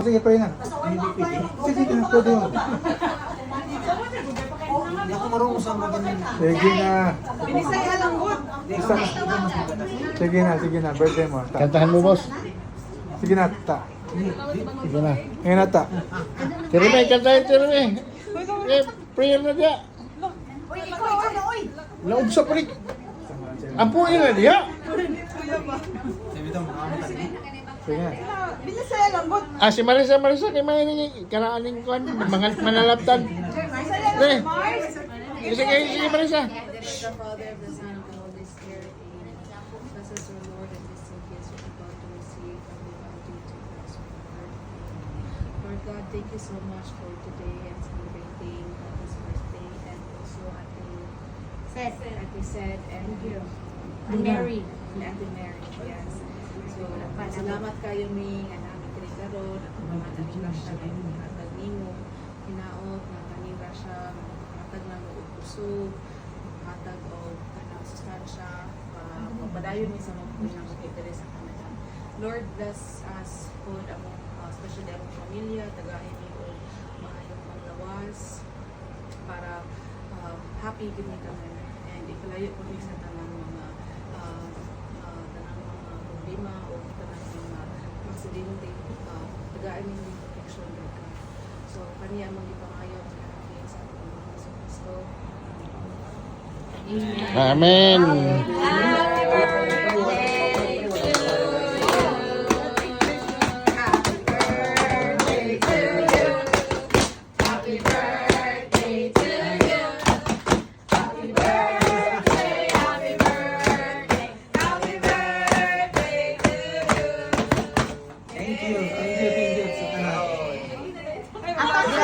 Sige, pray na. Sige, pwede yun. Hindi ako marunong sa magaling. Sige na. Binisay alang good. Sige na. Birthday mo. Ta. Kantahan mo, boss. Sige na, ta. Sige na. Ngayon na, ta. Tirime, kantahin, tirime. Eh, prayer na diya. Uy, ikaw ano, uy. Laog sa prik. Ampuin na diya. Sige na. Binisay alang good. Ah, si Marisa, kay mga ini, kanaaning kuhan, mga manalaptan. Binisay alang Eh, Mars. sige, Marisa. In the name of the Father, of the Son, of the Holy Spirit. Amen. Bless us, O Lord, and this gift you're about to receive from the bounty to us, O Lord. Lord God, thank you so much for today and celebrating his birthday and also Ate said and Mary. And Ate Mary, yes. So, salamat kayo mi nga namin kini karon at mga kanila siya at nimo hinaot nga kanila siya matag na og puso matag og kanang sustansya para mapadayon mi sa mga pinang interest sa kanila. Lord, bless us pod among especially among pamilya, tagahin mi og maayong panglawas para happy gid mi kami and ipalayo po mi sa tanang mga tanang mga problema o tanang mga aksidente, tagaan mi yung protection Lord God. So kaniya mong ipangayo sa kanila sa ating mga sa Kristo. Amen. Amen. Thank you. Sa tanan.